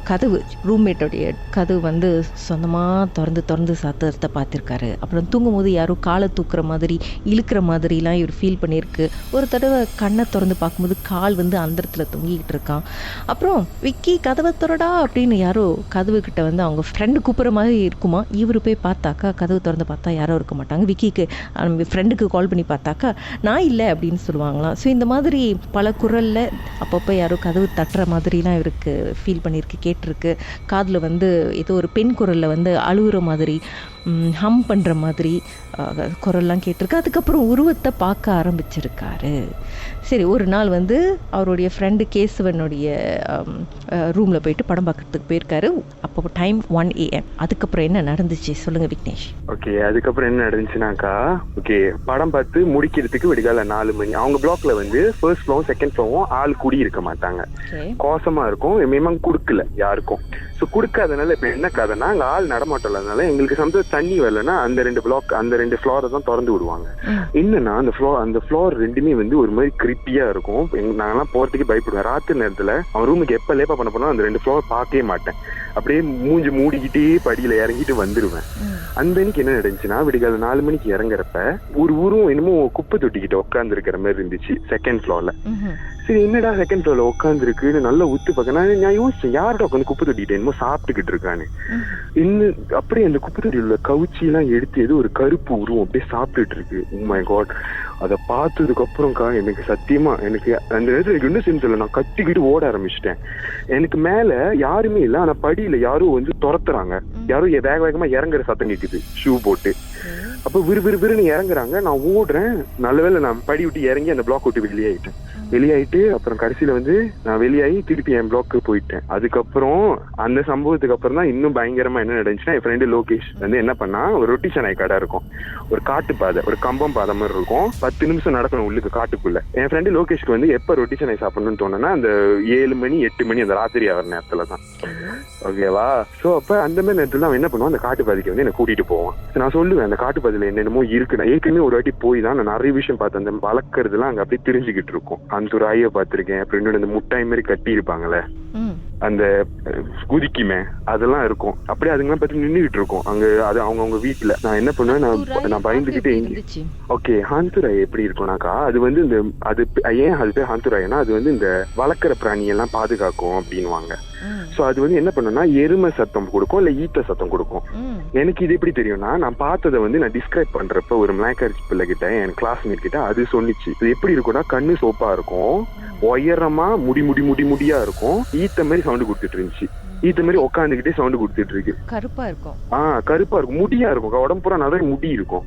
கதவு, ரூம்மேட்டோடைய கதவு வந்து சொந்தமாக திறந்து சாத்துறத பார்த்துருக்காரு. அப்புறம் தூங்கும்போது யாரும் காலை தூக்குற மாதிரி இழுக்கிற மாதிரிலாம் இவர் ஃபீல் பண்ணியிருக்கு. ஒரு தடவை கண்ணை திறந்து பார்க்கும்போது கால் வந்து அந்தரத்தில் தொங்கிக்கிட்டு இருக்கான். அப்புறம் விக்கி கதவை திறடா அப்படின்னு யாரோ கதவு கிட்ட வந்து அவங்க ஃப்ரெண்டு கூப்பிட்ற மாதிரி இருக்குமா. இவர் போய் பார்த்தாக்கா கதவு திறந்து பார்த்தா யாரும் இருக்க மாட்டாங்க. விக்கிக்கு ஃப்ரெண்டுக்கு கால் பண்ணி பார்த்தாக்கா நான் இல்லை அப்படின்னு சொல்லுவாங்களாம். ஸோ இந்த மாதிரி பல குரலில் அப்பப்போ யாரோ கதவு தட்டுற மாதிரிலாம் இவருக்கு ஃபீல் பண்ணியிருக்கு, கேட்டிருக்கு. காதில் வந்து ஏதோ ஒரு பெண் குரலில் வந்து அழுகுற மாதிரி, ஹம் பண்ணுற மாதிரி குரல்லாம் கேட்டிருக்கு. அதுக்கப்புறம் உருவத்தை பார்க்க ஆரம்பிச்சிருக்காரு. சரி, ஒரு நாள் வந்து அவருடைய ஃப்ரெண்டு கேசவனுடைய ரூமில் போயிட்டு படம் பார்க்கறதுக்கு போயிருக்காரு. அப்போ டைம் 1 AM. அதுக்கப்புறம் என்ன நடந்துச்சு சொல்லுங்க விக்னேஷ். ஓகே, அதுக்கப்புறம் என்ன நடந்துச்சுனாக்கா, ஓகே படம் பார்த்து முடிக்கிறதுக்கு விடிகால 4 மணி. அவங்க பிளாக்ல வந்து ஃபர்ஸ்ட் ஃப்ளோரும் செகண்ட் ஃப்ளோரும் ஆள் குடி இருக்க மாட்டாங்க, கோசமா இருக்கும். மேம் கொடுக்கல யாருக்கும். ஸோ கொடுக்காதனால இப்போ என்ன கதைனா, அங்கே ஆள் நடமாட்டம் இல்லாதனால எங்களுக்கு சம்டைம்ஸ் தண்ணி வரலன்னா அந்த 2 பிளாக் அந்த 2 ஃப்ளோரை தான் திறந்து விடுவாங்க. என்னன்னா அந்த ஃப்ளோர் ரெண்டுமே வந்து ஒரு மாதிரி கிரிப்பியா இருக்கும். நாங்கெல்லாம் போறதுக்கு பயப்படுவேன். ராத்திரி நேரத்துல அவன் ரூமுக்கு எப்ப லேப்பா பண்ண போனோம் அந்த 2 ஃப்ளோர் பார்க்கவே மாட்டேன். அப்படியே மூஞ்சி மூடிக்கிட்டே படியில இறங்கிட்டு வந்துருவேன். அந்த அன்னைக்கு என்ன நடந்துச்சுன்னா, விடிகால 4 மணிக்கு இறங்குறப்ப ஒரு உருவம் என்னமோ குப்பை தொட்டிக்கிட்ட உட்கார்ந்து இருக்கிற மாதிரி இருந்துச்சு செகண்ட் ஃப்ளோர்ல. சரி என்னடா செகண்ட் ஃப்ளோர்ல உட்காந்து இருக்குன்னு நல்லா உத்து பார்க்க நான் யோசிச்சேன், யார்கிட்ட உட்காந்து குப்பை தொட்டிக்கிட்ட என்னமோ சாப்பிட்டுக்கிட்டு இருக்கான்னு. இன்னும் அப்படியே அந்த குப்பை தொட்டியில கவுச்சி எல்லாம் எடுத்து ஏதோ ஒரு கருப்பு உருவம் அப்படியே சாப்பிட்டுட்டு இருக்கு. Oh my god. அதை பார்த்ததுக்கு அப்புறம்க்கா எனக்கு சத்தியமா எனக்கு அந்த நேரத்துல என்ன செஞ்சு நான் கத்திக்கிட்டு ஓட ஆரம்பிச்சிட்டேன். எனக்கு மேல யாருமே இல்லை, ஆனா படியில யாரும் வந்து துரத்துறாங்க. யாரும் வேக வேகமா இறங்குற சத்தம் கேக்குது ஷூ போட்டு. அப்ப விறுவிறுன்னு இறங்குறாங்க. நான் ஓடுறேன். நல்லவேளை நான் படி விட்டு இறங்கி அந்த பிளாக் விட்டு வெளியாயிட்டு அப்புறம் கடைசியில வந்து நான் வெளியாகி திருப்பி என் பிளாக்கு போயிட்டேன். அதுக்கப்புறம் அந்த சம்பவத்துக்கு அப்புறம் தான் இன்னும் பயங்கரமா என்ன நடந்துச்சுன்னா, என் ஃப்ரெண்டு லோகேஷ் வந்து என்ன பண்ணா, ஒரு ரொட்டி சென்னை கடை இருக்கும், ஒரு காட்டு பாதை, ஒரு கம்பம் பாதை மாதிரி இருக்கும், 10 நிமிஷம் நடக்கணும் உள்ளுக்கு காட்டுக்குள்ள. என் ஃப்ரெண்டு லோகேஷ்க்கு வந்து எப்ப ரொட்டி சென்னை சாப்பிடணும்னு தோணுன்னா அந்த 7 மணி 8 மணி அந்த ராத்திரி ஆகிற நேரத்துல தான். ஓகேவா? சோ அப்ப அந்த மாதிரி நேரத்துல அவன் என்ன பண்ணுவான், அந்த காட்டு பாதைக்கு வந்து என்ன கூட்டிட்டு போவான். நான் சொல்லுவேன் அந்த காட்டு பாதையில என்னென்னமோ இருக்கு. நான் ஏற்கனவே ஒரு வாட்டி போய் தான் நான் நிறைய விஷயம் பார்த்தேன். அந்த வளர்க்கறதுலாம் அங்க அப்படியே தெரிஞ்சுக்கிட்டு இருக்கும். அந்த ஒரு ஆய பார்த்திருக்கேன். அப்புறம் இன்னொரு அந்த முட்டாய் மாதிரி கட்டி இருப்பாங்கல்ல, அந்த குதிக்குமே, அதெல்லாம் இருக்கும். அப்படியே அதுங்கெல்லாம் பார்த்து நின்றுகிட்டு இருக்கும் அங்க. அது அவங்க வீட்டுல. நான் என்ன பண்ணுவேன், நான் பயந்துகிட்டே ஓகே ஹாந்துராய் எப்படி இருக்கும்னாக்கா, அது வந்து இந்த அது ஏன் அது பேர் ஹாந்துராய்னா, அது வந்து இந்த வளர்க்குற பிராணியெல்லாம் பாதுகாக்கும் அப்படின்வாங்க. சோ அது வந்து என்ன பண்ணுன்னா, எருமை சத்தம் கொடுக்கும், இல்ல ஈட்ட சத்தம் கொடுக்கும். எனக்கு இது எப்படி தெரியும்னா, நான் பார்த்ததை வந்து நான் டிஸ்கிரைப் பண்றப்ப ஒரு மலாய்க்காரி பிள்ளை கிட்ட, என் கிளாஸ்மேட் கிட்ட அது சொன்னிச்சு. இது எப்படி இருக்கும்னா, கண்ணு சோப்பா இருக்கும், உயரமா முடியா இருக்கும், ஈத்த மாதிரி சவுண்ட் கொடுத்துட்டு இருந்துச்சு. இது மாதிரி உட்காந்துக்கிட்டே சவுண்ட் கொடுத்துட்டு இருக்கு. கருப்பா இருக்கும். கருப்பா இருக்கும், முடியா இருக்கும், உடம்பு பூரா நிறைய முடி இருக்கும்.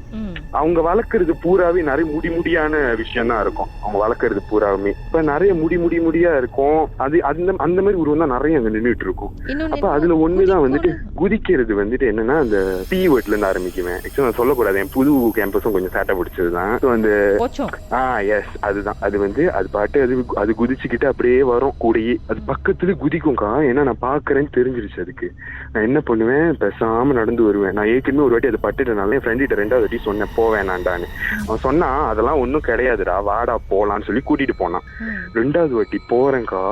அவங்க வளர்க்கறது பூராவே நிறைய முடியான விஷயம் தான் இருக்கும். அவங்க வளர்க்கறது பூராவுமே இப்ப நிறைய முடியா இருக்கும். அது அந்த மாதிரி உருவம் தான் நிறைய அங்க நின்றுட்டு இருக்கும். அப்ப அதுல ஒண்ணுதான் வந்துட்டு குதிக்கிறது வந்துட்டு என்னன்னா அந்த பி வேர்ட்ல இருந்து ஆரம்பிக்குவேன். ஆக்சுவலா நான் சொல்லக்கூடாது, என் புது கேம்பஸும் கொஞ்சம் சேட்டை பிடிச்சதுதான். அந்த எஸ் அதுதான். அது வந்து அது பாட்டு அது குதிச்சுக்கிட்டு அப்படியே வரும் கூடயே. அது பக்கத்துல குதிக்கும்க்கா. ஏன்னா நான் பாக்குறேன்னு தெரிஞ்சிருச்சு அதுக்கு. நான் என்ன பண்ணுவேன், பேசாம நடந்து வருவேன். நான் ஏற்கனவே ஒரு வாட்டி அதை பட்டுட்டனால என் ஃப்ரெண்ட் கிட்ட 2வது வாட்டி சொன்னேன் போவேனாண்டான்னு. அவன் சொன்னா அதெல்லாம் ஒன்னும் கிடையாதுடா, வாடா போலான்னு சொல்லி கூட்டிட்டு போனான். 2வது வாட்டி போறேன்க்கா,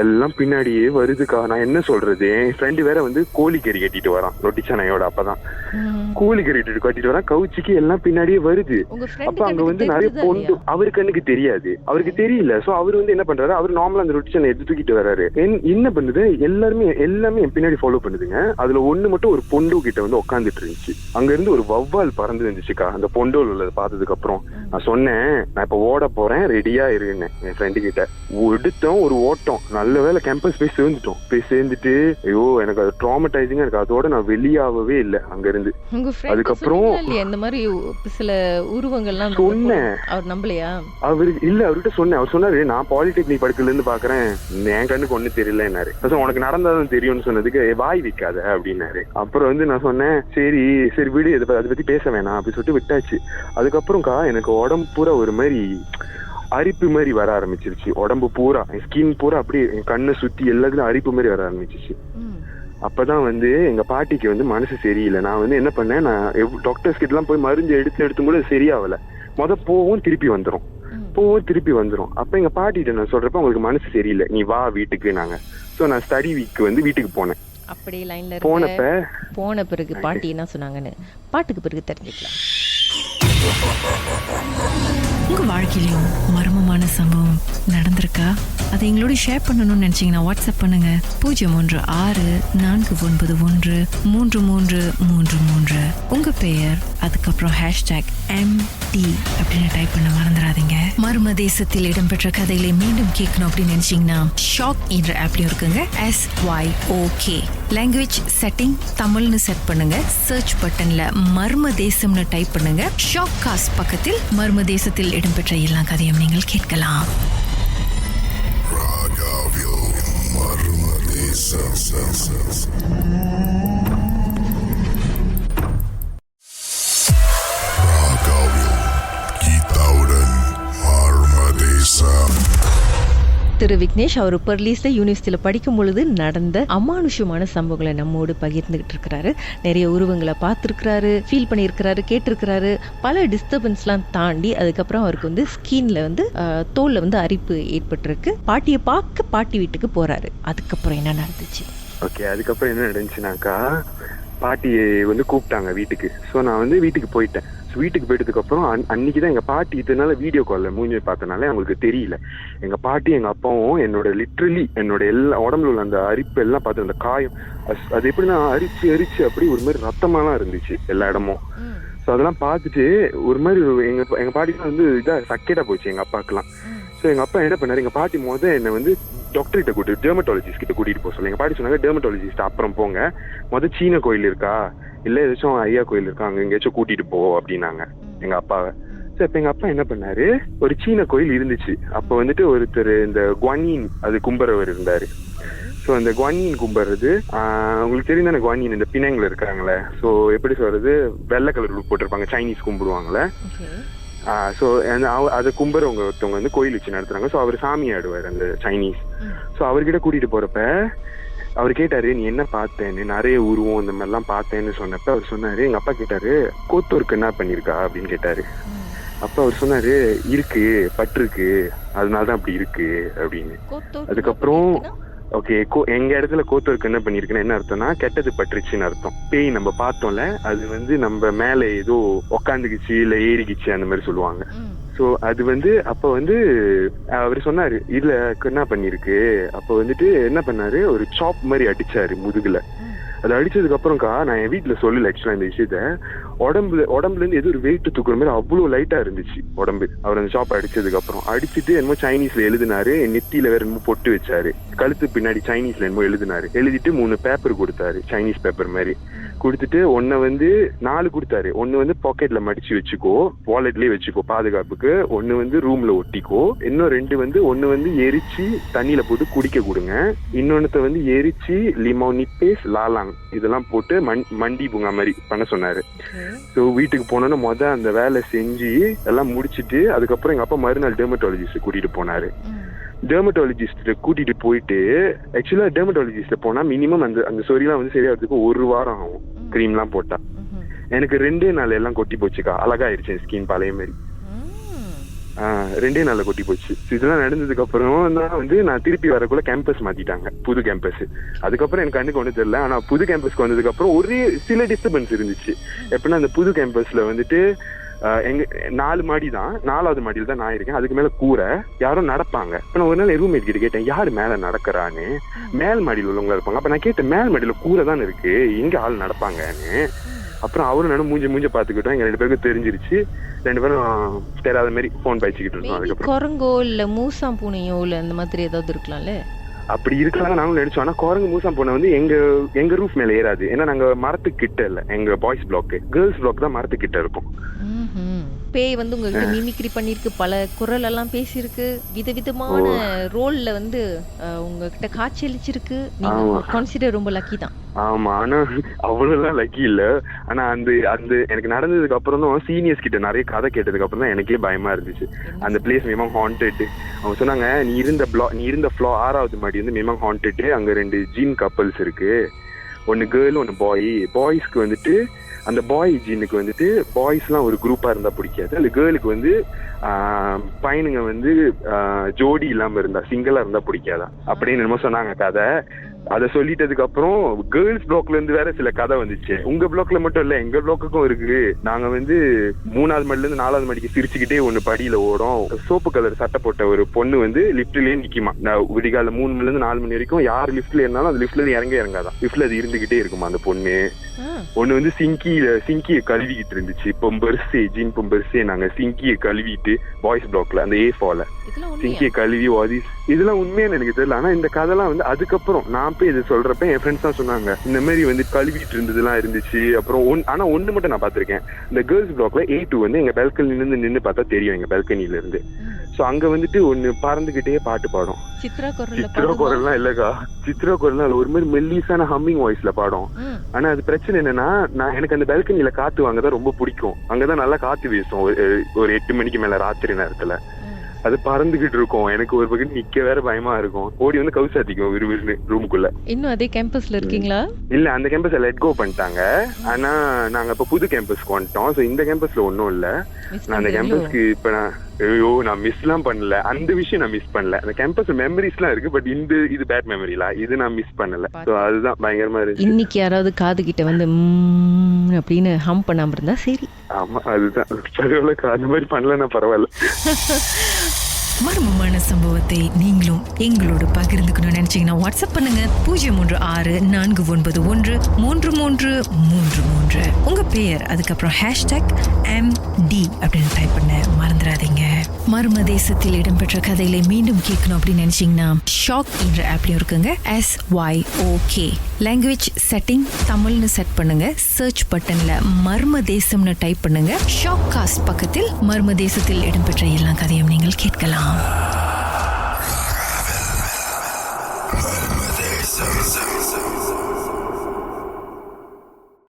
எல்லாம் பின்னாடியே வருதுக்கா. நான் என்ன சொல்றது, என் ஃப்ரெண்டு வேற வந்து கோழிக்கறி கட்டிட்டு வரான், ரொட்டிச்சானையோட. அப்பதான் கோழிக்கறி கட்டிட்டு வரான், கவுச்சிக்கு எல்லாம் பின்னாடியே வருது. அப்ப அங்க வந்து நிறைய பொண்டு அவருக்கு கண்ணுக்கு தெரியாது, அவருக்கு தெரியல. சோ அவர் வந்து என்ன பண்றாரு, அவர் நார்மலா அந்த ரொட்டிச்சானை எடுத்து தூக்கிட்டு வர்றாரு. என்ன பண்ணுது, எல்லாமே என் பின்னாடி ஃபாலோ பண்ணுதுங்க. அதுல ஒண்ணு மட்டும் ஒரு பொண்டு கிட்ட வந்து உட்காந்துட்டு இருந்துச்சு. அங்க இருந்து ஒரு வவ்வால் பறந்து இருந்துச்சுக்கா அந்த பொண்டோல் உள்ளது. பார்த்ததுக்கு அப்புறம் நான் சொன்னேன், நான் இப்ப ஓட போறேன், ரெடியா இருன்னு என் ஃப்ரெண்டு கிட்ட. எடுத்தோம் ஒரு ஓட்டம். நல்ல வேலை கேம்பஸ் போய் சேர்ந்துட்டோம். போய் சேர்ந்துட்டு ஐயோ எனக்கு அது ட்ராமடைசிங்கா இருக்கு. அதோட நான் வெளியாகவே இல்லை அங்க இருந்து. அதுக்கப்புறம் இந்த மாதிரி சில உருவங்கள்லாம் சொன்னேன். அவர் நம்பலையா? அவர்கிட்ட சொன்னேன். அவர் சொன்னாரு, நான் பாலிடெக்னிக் படிக்கல இருந்து பாக்குறேன், என் கண்ணுக்கு ஒண்ணு தெரியல என்னாரு. உனக்கு நடந்தாதான் தெரியும்னு சொன்னதுக்கு வாய் வைக்காத அப்படின்னாரு. அப்புறம் வந்து நான் சொன்னேன், சரி விடு, அதை பத்தி பேச வேணாம் அப்படி சொல்லிட்டு விட்டாச்சு. அதுக்கப்புறம்க்கா எனக்கு உடம்பு பூரா ஒரு மாதிரி அரிப்பு மாதிரி வர ஆரம்பிச்சிருச்சு. உடம்பு பூரா, ஸ்கின் பூரா அப்படியே என் கண்ணை சுத்தி எல்லாத்துலயும் அரிப்பு மாதிரி வர ஆரம்பிச்சிச்சு. அப்பதான் வந்து எங்க பாட்டிக்கு வந்து மனசு சரியில்லை. நான் வந்து என்ன பண்ணேன், நான் டாக்டர்ஸ் கிட்ட எல்லாம் போய் மருந்து எடுத்து கூட சரியாவல. போவும் திருப்பி வந்துரும். அப்ப எங்க பாட்டிகிட்ட நான் சொல்றப்ப உங்களுக்கு மனசு சரியில்லை, நீ வா வீட்டுக்கு நாங்க. சோ நான் ஸ்டடி வீக் வந்து வீட்டுக்கு போனேன். அப்படியே லைன்ல போன பிறகு பாட்டி என்ன சொன்னாங்கன்னு பாட்டுக்கு பிறகு தெரிஞ்சுக்கலாம். உங்க வாழ்க்கையிலும் மர்மமான சம்பவம் நடந்திருக்கா? அதை எங்களோட ஷேர் பண்ணணும்னு நினைச்சீங்கன்னா வாட்ஸ்அப் பண்ணுங்க 016-493-3333. உங்க பெயர் அதுக்கப்புறம் #MT அப்படின்னு டைப் பண்ண மறந்துடாதீங்க. மர்ம தேசத்தில் இடம்பெற்ற கதைகளை மீண்டும் கேட்கணும் அப்படின்னு நினைச்சீங்கன்னா ஷாக் என்ற ஆப்லயும் இருக்குங்க. SYOK லாங்குவேஜ் செட்டிங் தமிழ்னு செட் பண்ணுங்க. சர்ச் பட்டன்ல மர்ம தேசம்னு டைப் பண்ணுங்க. ஷாக் காஸ்ட் பக்கத்தில் மர்ம தேசத்தில் இடம்பெற்ற எல்லா கதையும் நீங்கள் கேட்கலாம். திரு விக்னேஷ் அவர் பெர்லிஸ்ல யூனிவர்சிட்டியில படிக்கும் பொழுது நடந்த அமானுஷமான சம்பவங்களை நம்மோடு பகிர்ந்துகிட்டு இருக்கிறாரு. நிறைய உருவங்களை பார்த்துருக்கிறாரு, ஃபீல் பண்ணியிருக்கிறாரு, கேட்டிருக்கிறாரு. பல டிஸ்டர்பன்ஸ்லாம் தாண்டி அதுக்கப்புறம் அவருக்கு வந்து ஸ்கின்ல வந்து தோல்ல வந்து அரிப்பு ஏற்பட்டிருக்கு. பாட்டியை பார்க்க பாட்டி வீட்டுக்கு போறாரு. அதுக்கப்புறம் என்ன நடந்துச்சு? அதுக்கப்புறம் என்ன நடந்துச்சுனாக்கா, பாட்டியை வந்து கூப்பிட்டாங்க வீட்டுக்கு. ஸோ நான் வந்து வீட்டுக்கு போயிட்டேன். வீட்டுக்கு போயிட்டதுக்கு அப்புறம் அன்னைக்குதான் எங்க பாட்டி இதனால வீடியோ கால்ல மூஞ்சி பார்த்தனால அவங்களுக்கு தெரியல. எங்க பாட்டி எங்க அப்பாவும் என்னோட எல்லா உடம்புல உள்ள அந்த அரிப்பு எல்லாம் பார்த்து அந்த காயம் அது எப்படின்னா அரிச்சு அப்படி ஒரு மாதிரி ரத்தமாலாம் இருந்துச்சு எல்லா இடமும். ஸோ அதெல்லாம் பார்த்துட்டு ஒரு மாதிரி எங்க பாட்டிக்கு வந்து சக்கேட்டா போச்சு எங்க அப்பாக்கெல்லாம். ஸோ எங்க அப்பா என்ன பண்ணாரு, எங்க பாட்டி என்னை வந்து டாக்டர் கிட்ட டெர்மட்டாலஜிஸ்ட் கிட்ட கூட்டிட்டு போக சொல்ல. எங்க பாட்டி சொன்னாங்க, டெர்மட்டாலஜிஸ்ட் அப்புறம் போங்க, சீன கோயில் இருக்கா இல்ல ஏதாச்சும் ஐயா கோயில் இருக்கா அங்க எங்கேயாச்சும் கூட்டிட்டு போ அப்படின்னாங்க எங்க அப்பாவை. ஸோ இப்ப எங்க அப்பா என்ன பண்ணாரு, ஒரு சீன கோயில் இருந்துச்சு. அப்ப வந்துட்டு ஒருத்தர் இந்த குவானின் அது கும்புறவர் இருந்தாரு. ஸோ அந்த குவானின் கும்புறது உங்களுக்கு தெரியும் தானே, குவானின் இந்த பிணைங்களை இருக்காங்களே. ஸோ எப்படி சொல்றது, வெள்ளை கலர் போட்டிருப்பாங்க, சைனீஸ் கும்பிடுவாங்களே. ஸோ அதை கும்புறவங்க ஒருத்தவங்க வந்து கோயில் வச்சு நடத்துறாங்க. ஸோ அவர் சாமி ஆடுவார் அந்த சைனீஸ். ஸோ அவர்கிட்ட கூட்டிட்டு போறப்ப அவர் கேட்டாரு, நீ என்ன பார்த்தேன்னு, நிறைய உருவம் இந்த மாதிரிலாம் பார்த்தேன்னு சொன்னப்ப அவர் சொன்னாரு, எங்க அப்பா கேட்டாரு, கோத்தோருக்கு என்ன பண்ணிருக்கா அப்படின்னு கேட்டாரு. அப்ப அவர் சொன்னாரு, இருக்கு பட்டிருக்கு, அதனாலதான் அப்படி இருக்கு அப்படின்னு. அதுக்கப்புறம் எங்க இடத்துல கோத்தோருக்கு என்ன பண்ணிருக்குன்னு என்ன அர்த்தம்னா, கெட்டது பட்டுருச்சுன்னு அர்த்தம். பேய் நம்ம பார்த்தோம்ல, அது வந்து நம்ம மேல ஏதோ உக்காந்துக்குச்சு இல்ல ஏறிக்குச்சு அந்த மாதிரி சொல்லுவாங்க. ஸோ அது வந்து அப்ப வந்து அவரு சொன்னாரு, இல்ல என்ன பண்ணிருக்கு. அப்ப வந்துட்டு என்ன பண்ணாரு, ஒரு சாப் மாதிரி அடிச்சாரு முதுகுல. அது அடிச்சதுக்கு அப்புறம்க்கா நான் என் வீட்டுல சொல்லல ஆக்சுவலா இந்த விஷயத்த. உடம்புல இருந்து ஏதோ ஒரு வெயிட் தூக்குற மாதிரி அவ்வளவு லைட்டா இருந்துச்சு உடம்பு. அவர் அந்த ஷாப் அடிச்சதுக்கு அப்புறம் அடிச்சுட்டு என்னமோ சைனீஸ்ல எழுதினாரு, நெத்தியில வேற என்னமோ பொட்டு வச்சாரு, கழுத்து பின்னாடி சைனீஸ்ல என்னமோ எழுதினாரு. எழுதிட்டு 3 பேப்பர் கொடுத்தாரு, சைனீஸ் பேப்பர் மாதிரி கொடுத்துட்டு 1 வந்து 4 கொடுத்தாரு. 1 வந்து பாக்கெட்ல மடிச்சு வச்சுக்கோ, வாலெட்லயே வச்சுக்கோ பாதுகாப்புக்கு. 1 வந்து ரூம்ல ஒட்டிக்கோ. இன்னும் 2 வந்து 1 வந்து எரிச்சு தண்ணியில போட்டு குடிக்க கொடுங்க. இன்னொன்னத்தை வந்து எரிச்சு லிமோனிப்பேஸ் லாலாங் இதெல்லாம் போட்டு மண்டி பூங்கா மாதிரி பண்ண சொன்னாரு. ஸோ வீட்டுக்கு போனோன்னு அந்த வேலை செஞ்சு எல்லாம் முடிச்சுட்டு அதுக்கப்புறம் எங்க அப்பா மறுநாள் டெர்மட்டாலஜிஸ்ட் கூட்டிட்டு போனாரு. டெர்மட்டாலஜிஸ்ட் கூட்டிட்டு போயிட்டு ஆக்சுவலா டெர்மட்டாலஜிஸ்ட் போனா மினிமம் அந்த சொரியெல்லாம் வந்து சரியாகிறதுக்கு 1 வாரம் ஆகும் கிரீம்லாம் போட்டா. எனக்கு 2 நாள் எல்லாம் கொட்டி போச்சுக்கா, அழகாயிருச்சு ஸ்கின் பழைய மாதிரி. 2 நாள்ல கொட்டி போச்சு. இதெல்லாம் நடந்ததுக்கு அப்புறம் தான் வந்து நான் திருப்பி வரக்குள்ள கேம்பஸ் மாத்திட்டாங்க, புது கேம்பஸ். அதுக்கப்புறம் எனக்கு கண்ணுக்கு ஒன்றும் தெரியல. ஆனா புது கேம்பஸ்க்கு வந்ததுக்கு அப்புறம் ஒரு சில டிஸ்டர்பன்ஸ் இருந்துச்சு. எப்படின்னா அந்த புது கேம்பஸ்ல வந்துட்டு எங்க 4 மாடி தான், 4வது மாடியில் தான் நான் இருக்கேன். அதுக்கு மேல கூரை, யாரும் நடப்பாங்க. இப்ப நான் ஒரு நாள் ரூம்மேட் கிட்ட கேட்டேன், யாரு மேல நடக்கிறான்னு. மேல் மாடியில் உள்ளவங்க இருப்பாங்க. அப்ப நான் கேட்டேன், மேல் மாடியில கூரை தான் இருக்கு, எங்க ஆள் நடப்பாங்கன்னு. அப்புறம் அவரும் நானும் மூஞ்ச பாத்துக்கிட்டோம். எங்க 2 பேருக்கும் தெரிஞ்சிருச்சு. 2 பேரும் தெரியாத மாதிரி போன் பேசிக்கிட்டு இருக்கோம். அதுக்கப்புறம் குரங்கோ இல்ல மூசாம் பூனையோ இல்ல அந்த மாதிரி ஏதாவது இருக்கலாம்ல. அப்படி இருக்கலாம் நாங்களும் நினைச்சோம். ஆனா குரங்கு மூசாம் பூனை வந்து எங்க ரூஃப் மேல ஏறாது. ஏன்னா நாங்க மரத்துக்கு கிட்ட இல்ல, எங்க பாய்ஸ் பிளாக், கேர்ள்ஸ் பிளாக் தான் மரத்துக்கு கிட்ட இருக்கும். பேய் வந்து உங்ககிட்ட மிமிக்ரி பண்ணிருக்கு, பல குரல் எல்லாம் பேசியிருக்கு, விதவிதமான ரோல்ல வந்து உங்ககிட்ட காட்சியளிச்சிருக்கு. நீங்க கன்சிடர் ரொம்ப லக்கி தான். ஆமா, ஆனா அவ்வளவுதான் லக்கி இல்ல. ஆனா அந்த எனக்கு நடந்ததுக்கு அப்புறம் தான் சீனியர்ஸ் கிட்ட நிறைய கதை கேட்டதுக்கு அப்புறம் தான் எனக்கே பயமா இருந்துச்சு. அந்த பிளேஸ் மினிமம் ஹாண்டட். அவங்க சொன்னாங்க, நீ இருந்த ஃப்ளோர் 6வது மாடி வந்து மினிமம் ஹாண்டட். அங்க 2 ஜீன் கப்பல்ஸ் இருக்கு, 1 கேர்ள் 1 பாய். பாய்ஸ்க்கு வந்துட்டு அந்த பாய் ஜீனுக்கு வந்துட்டு பாய்ஸ்லாம் ஒரு குரூப்பா இருந்தா பிடிக்காது. அந்த கேர்ளுக்கு வந்து பையனுங்க வந்து ஜோடி இல்லாம இருந்தா, சிங்கிளா இருந்தா பிடிக்காதா அப்படின்னு என்னமோ சொன்னாங்க கதை. அதை சொல்லிட்டதுக்கு அப்புறம் கேர்ள்ஸ் பிளாக்ல இருந்து வேற சில கதை வந்துச்சு. உங்க பிளாக்ல மட்டும் இல்ல, எங்க பிளாக்குக்கும் இருக்கு. நாங்க வந்து 3வது மாடில இருந்து 4வது மாடிக்கு சிரிச்சுக்கிட்டே 1 படியில ஓடும். சோப்பு கலர் சட்டை போட்ட ஒரு பொண்ணு வந்து லிப்ட்லயே நிக்குமா. விடிகால 3 மணில இருந்து 4 மணி வரைக்கும் யார் லிப்ட்ல இருந்தாலும் அந்த லிப்ட்ல இருந்து இறங்காதான், லிப்ட்ல அது இருந்துகிட்டே இருக்குமா அந்த பொண்ணு. 1 வந்து சிங்கிய கழுவிக்கிட்டு இருந்துச்சு. பொம்பர்ஸே ஜீன் பொம்பர்ஸே நாங்க சிங்கிய கழுவிட்டு பாய்ஸ் பிளாக்ல அந்த A4ல சிங்கிய கழுவி இதெல்லாம் உண்மையான எனக்கு தெரியல. ஆனா இந்த கதைலாம் வந்து அதுக்கப்புறம் நான் போய் இது சொல்றப்ப என் ஃப்ரெண்ட்ஸ் தான் சொன்னாங்க, இந்த மாதிரி வந்து கழுவிட்டு இருந்ததுலாம் இருந்துச்சு. அப்புறம் ஆனா 1 மட்டும் நான் பாத்திருக்கேன். இந்த கேர்ள்ஸ் பிளாக்ல A2 வந்து எங்க பால்கனில இருந்து நின்று பார்த்தா தெரியும், எங்க பால்கனில இருந்து. சோ அங்க வந்துட்டு 1 பறந்துகிட்டே பாட்டு பாடும். சித்ரா குரல்லாம் இல்லக்கா, சித்ரா குரல்லாம் ஒரு மாதிரி மெல்லிசான ஹம்மிங் வாய்ஸ்ல பாடும். ஆனா அது பிரச்சனை என்னன்னா, எனக்கு அந்த பால்கனில காத்து வாங்கதான் ரொம்ப பிடிக்கும். அங்கதான் நல்லா காத்து வீசும் ஒரு 8 மணிக்கு மேல ராத்திரி நேரத்துல. அது பறந்துகிட்டு இருக்கும். எனக்கு ஒரு பக்கம் நிக்க வேற பயமா இருக்கும். ஓடி வந்து கவுசாத்திக்கும் விறுவிறுன்னு ரூமுக்குள்ள. இன்னும் அதே கேம்பஸ்ல இருக்கீங்களா? இல்ல, அந்த கேம்பஸ் லெட் கோ பண்ணிட்டாங்க. ஆனா நாங்க இப்ப புது கேம்பஸ்க்கு வந்துட்டோம். சோ இந்த கேம்பஸ்ல ஒன்னும் இல்ல. நான் அந்த கேம்பஸ்க்கு இப்ப நான் மிஸ் எல்லாம் பண்ணல. அந்த விஷயம் நான் மிஸ் பண்ணல. அந்த கேம்பஸ் மெமரிஸ் எல்லாம் இருக்கு. பட் இது பேட் மெமரிலா, இது நான் மிஸ் பண்ணல. சோ அதுதான் பயங்கரமா இருக்கு. இன்னைக்கு யாராவது காது கிட்ட வந்து அப்படின்னு ஹம் பண்ணாம இருந்தா சரி. ஆமா, அதுதான் பரவாயில்ல. அந்த மாதிரி பண்ணலன்னா பரவாயில்ல. மர்மமான சம்பவத்தை நீங்களும் எங்களோடு பகிர்ந்துக்கணும்னு நினைச்சீங்கன்னா வாட்ஸ்அப் பண்ணுங்க 0364413333. உங்க பெயர் அதுக்கப்புறம் #MD அப்படின்னு டைப் பண்ண மறந்துடாதீங்க. மர்ம தேசத்தில் இடம்பெற்ற கதைகளை மீண்டும் கேட்கணும் அப்படின்னு நினைச்சீங்கன்னா ஷாக் என்ற ஆப்லயும் இருக்குங்க. SYOK லாங்குவேஜ் செட்டிங் தமிழ்னு செட் பண்ணுங்க. சர்ச் பட்டன்ல மர்ம தேசம்னு டைப் பண்ணுங்க. ஷாக் காஸ்ட் பக்கத்தில் மர்ம தேசத்தில் இடம்பெற்ற எல்லா கதையும் நீங்கள் கேட்கலாம்.